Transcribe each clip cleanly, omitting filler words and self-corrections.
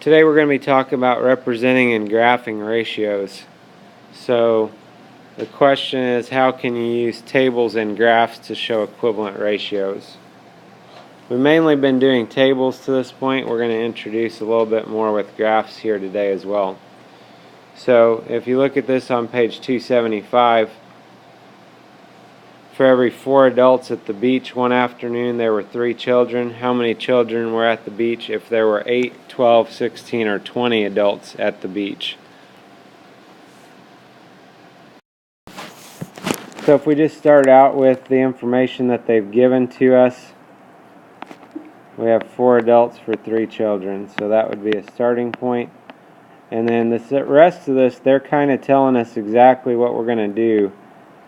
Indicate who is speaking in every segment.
Speaker 1: Today we're going to be talking about representing and graphing ratios. So the question is, how can you use tables and graphs to show equivalent ratios? We've mainly been doing tables to this point. We're going to introduce a little bit more with graphs here today as well. So if you look at this on page 275, for every 4 adults at the beach one afternoon, there were 3 children. How many children were at the beach if there were 8, 12, 16, or 20 adults at the beach? So if we just start out with the information that they've given to us, we have 4 adults for 3 children. So that would be a starting point. And then the rest of this, they're kind of telling us exactly what we're going to do.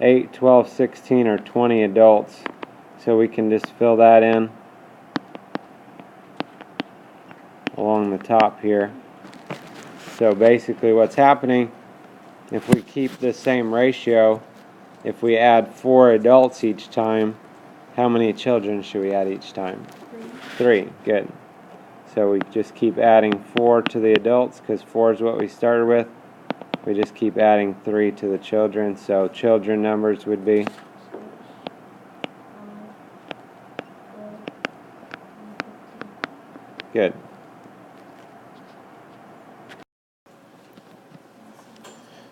Speaker 1: 8, 12, 16, or 20 adults. So we can just fill that in along the top here. So basically what's happening, if we keep the same ratio, if we add 4 adults each time, how many children should we add each time? 3. Good. So we just keep adding 4 to the adults because 4 is what we started with. We just keep adding 3 to the children. So children numbers would be good.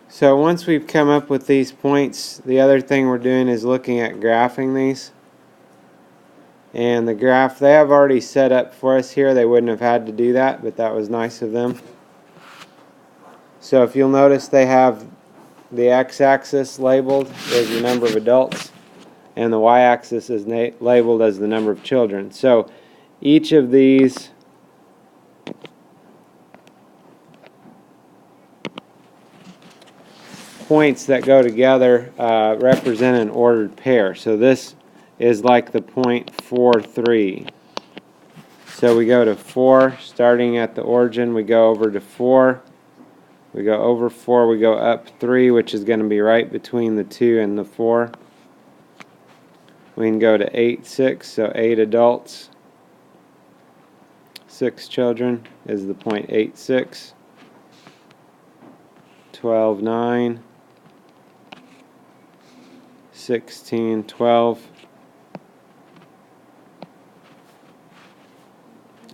Speaker 1: So once we've come up with these points, the other thing we're doing is looking at graphing these. And the graph they have already set up for us here. They wouldn't have had to do that, but that was nice of them. So if you'll notice, they have the x-axis labeled as the number of adults, and the y-axis is labeled as the number of children. So each of these points that go together represent an ordered pair. So this is like the point 4, 3. So we go to 4, starting at the origin, we go over to 4. We go over 4, we go up 3, which is going to be right between the 2 and the 4. We can go to 8, 6, so 8 adults. 6 children is the point 8, 6. 12, 9. 16, 12.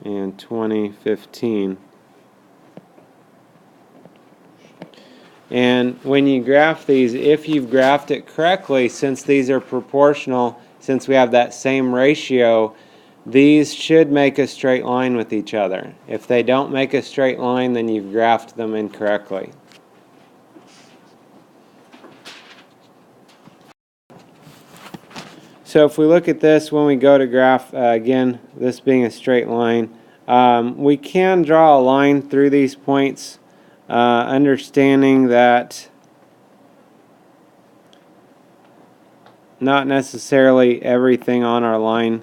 Speaker 1: And 20, 15. And when you graph these, if you've graphed it correctly, since these are proportional, since we have that same ratio, these should make a straight line with each other. If they don't make a straight line, then you've graphed them incorrectly. So if we look at this, when we go to graph, again, this being a straight line, we can draw a line through these points, understanding that not necessarily everything on our line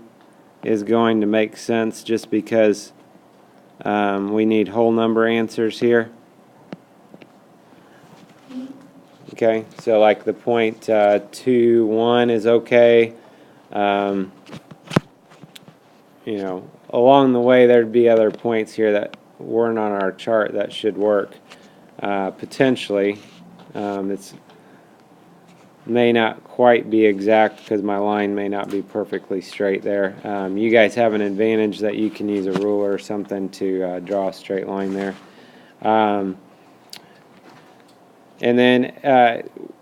Speaker 1: is going to make sense just because we need whole number answers here. Okay, so like the point 2, 1 is okay. You know, along the way there'd be other points here that weren't on our chart that should work potentially. It may not quite be exact because my line may not be perfectly straight there. You guys have an advantage that you can use a ruler or something to draw a straight line there. And then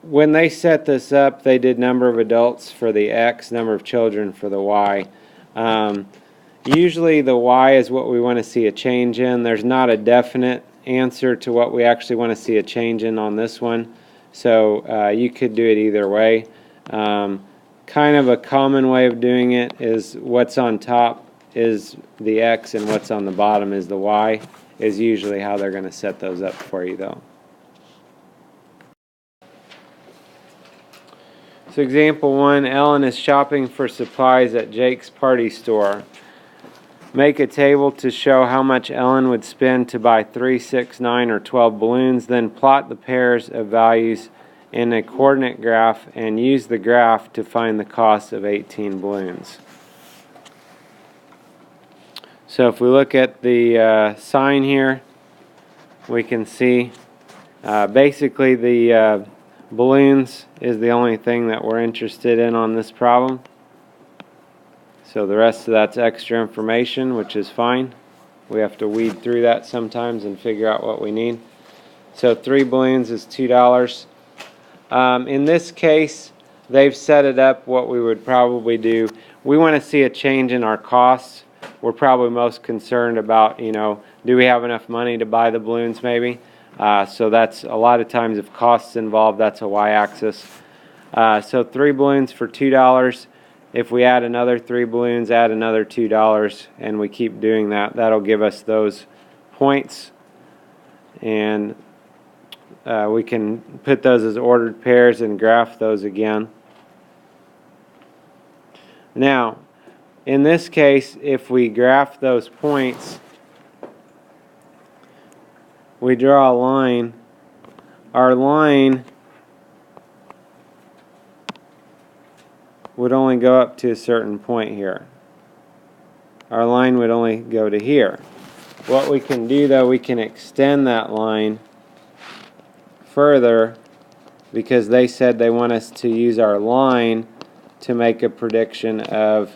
Speaker 1: when they set this up, they did number of adults for the X, number of children for the Y. Usually the Y is what we want to see a change in. There's not a definite answer to what we actually want to see a change in on this one. So you could do it either way. Kind of a common way of doing it is what's on top is the X and what's on the bottom is the Y, is usually how they're going to set those up for you though. So example 1, Ellen is shopping for supplies at Jake's party store. Make a table to show how much Ellen would spend to buy 3, 6, 9, or 12 balloons. Then plot the pairs of values in a coordinate graph and use the graph to find the cost of 18 balloons. So if we look at the sign here, we can see basically the balloons is the only thing that we're interested in on this problem. So the rest of that's extra information, which is fine. We have to weed through that sometimes and figure out what we need. So 3 balloons is $2. In this case, they've set it up what we would probably do. We want to see a change in our costs. We're probably most concerned about, do we have enough money to buy the balloons maybe? So that's a lot of times if costs involved, that's a y-axis. So 3 balloons for $2. If we add another 3 balloons, add another $2, and we keep doing that, that'll give us those points. And we can put those as ordered pairs and graph those again. Now, in this case, if we graph those points, we draw a line. Our line would only go up to a certain point here. Our line would only go to here. What we can do though, we can extend that line further because they said they want us to use our line to make a prediction of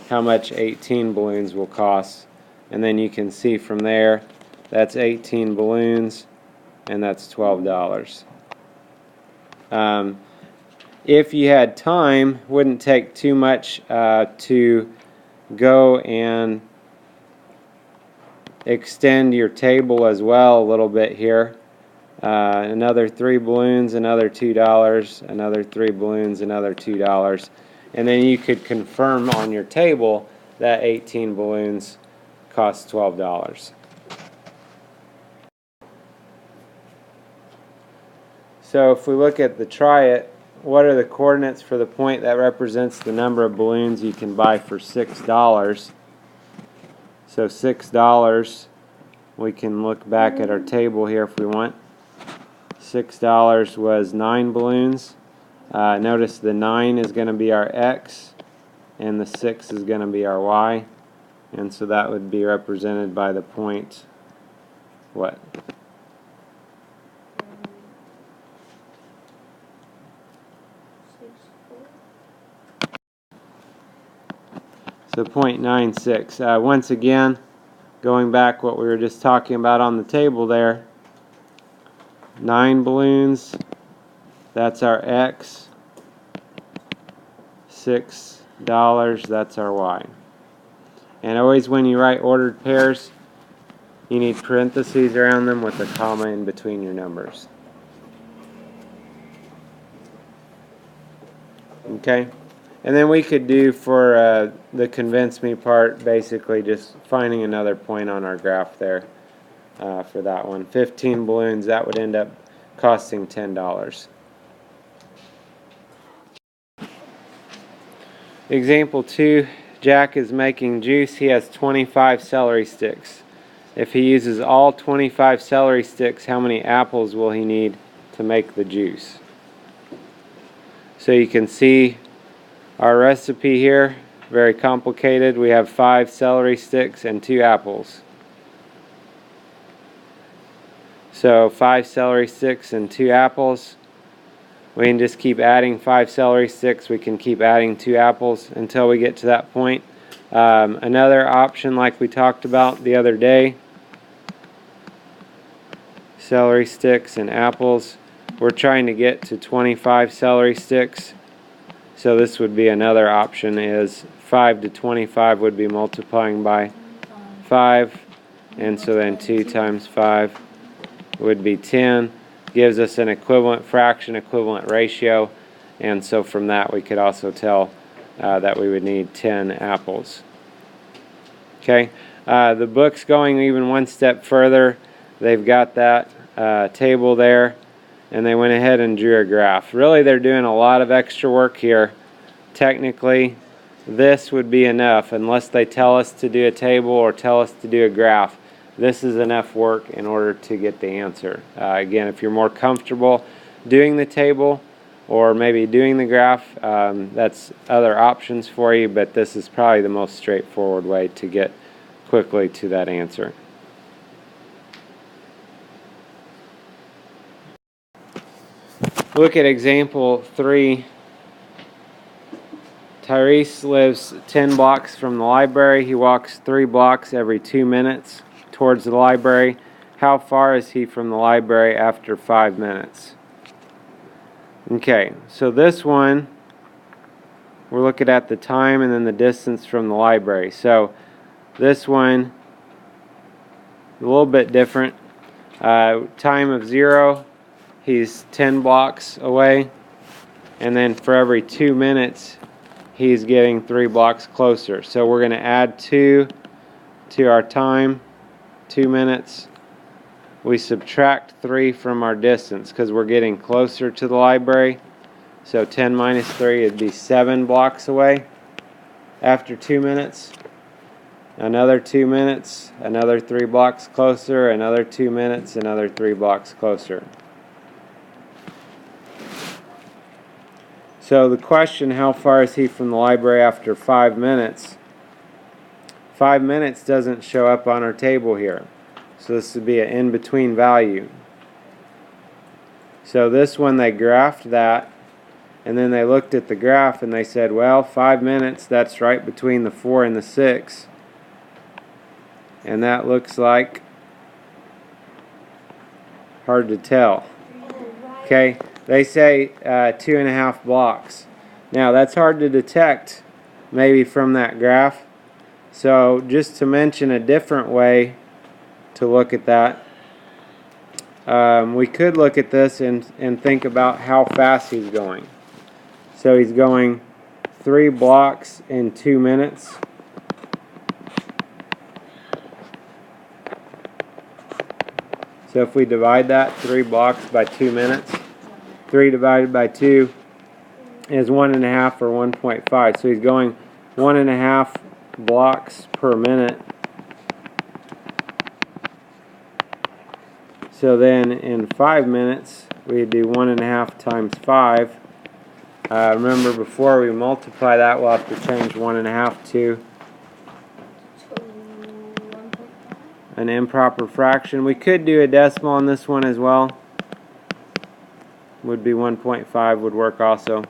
Speaker 1: how much 18 balloons will cost. And then you can see from there, that's 18 balloons and that's $12. If you had time, wouldn't take too much to go and extend your table as well a little bit here. Another 3 balloons, another $2, another 3 balloons, another $2. And then you could confirm on your table that 18 balloons cost $12. So if we look at the try it, what are the coordinates for the point that represents the number of balloons you can buy for $6? So $6, we can look back at our table here if we want. $6 was 9 balloons. Notice the 9 is going to be our X and the 6 is going to be our Y. And so that would be represented by the point, what? So 0.96. Once again, going back what we were just talking about on the table there, 9 balloons, that's our X, $6, that's our Y. And always when you write ordered pairs, you need parentheses around them with a comma in between your numbers. Okay? And then we could do for the convince me part, basically just finding another point on our graph there for that one. 15 balloons, that would end up costing $10. Example 2, Jack is making juice. He has 25 celery sticks. If he uses all 25 celery sticks, how many apples will he need to make the juice? So you can see our recipe here, very complicated. We have 5 celery sticks and 2 apples. So 5 celery sticks and 2 apples. We can just keep adding 5 celery sticks. We can keep adding 2 apples until we get to that point. Another option like we talked about the other day, celery sticks and apples. We're trying to get to 25 celery sticks. So this would be another option, is 5 to 25 would be multiplying by 5, and so then 2 times 5 would be 10. Gives us an equivalent fraction, equivalent ratio, and so from that we could also tell that we would need 10 apples. Okay, the book's going even one step further. They've got that table there, and they went ahead and drew a graph. Really, they're doing a lot of extra work here. Technically, this would be enough unless they tell us to do a table or tell us to do a graph. This is enough work in order to get the answer. Again, if you're more comfortable doing the table or maybe doing the graph, that's other options for you, but this is probably the most straightforward way to get quickly to that answer. Look at example 3. Tyrese lives 10 blocks from the library. He walks 3 blocks every 2 minutes towards the library. How far is he from the library after 5 minutes? Okay, so this one, we're looking at the time and then the distance from the library. So this one, a little bit different. Time of 0, he's 10 blocks away. And then for every 2 minutes, he's getting 3 blocks closer. So we're going to add 2 to our time, 2 minutes. We subtract 3 from our distance because we're getting closer to the library. So 10 minus 3 would be 7 blocks away after 2 minutes. Another 2 minutes, another 3 blocks closer, another 2 minutes, another 3 blocks closer. So the question, how far is he from the library after 5 minutes? 5 minutes doesn't show up on our table here. So this would be an in-between value. So this one, they graphed that, and then they looked at the graph and they said, well, 5 minutes, that's right between the 4 and the 6. And that looks like, hard to tell. Okay, they say 2.5 blocks. Now that's hard to detect maybe from that graph. So just to mention a different way to look at that, we could look at this and think about how fast he's going. So he's going 3 blocks in 2 minutes. So if we divide that, 3 blocks by 2 minutes, 3 divided by 2 is 1.5 or 1.5. So he's going 1.5 blocks per minute. So then in 5 minutes, we do 1.5 times 5. Remember, before we multiply that, we'll have to change 1.5 to an improper fraction. We could do a decimal on this one as well. Would be 1.5 would work also.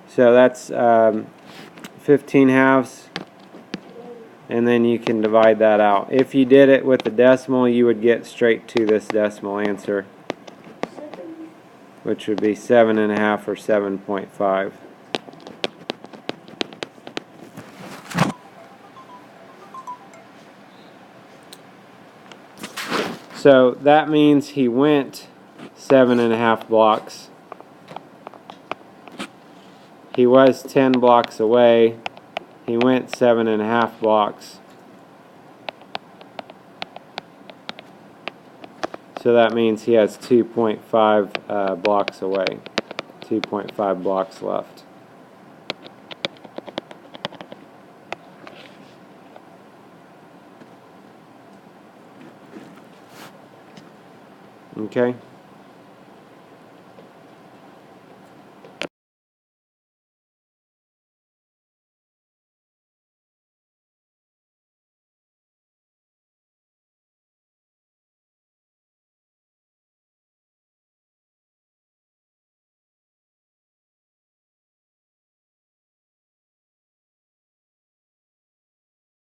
Speaker 1: So that's 15 halves. And then you can divide that out. If you did it with the decimal, you would get straight to this decimal answer, which would be 7.5 or 7.5. So that means he went 7.5 blocks. He was 10 blocks away. He went 7.5 blocks. So that means he has 2.5 blocks away. 2.5 blocks left. Okay.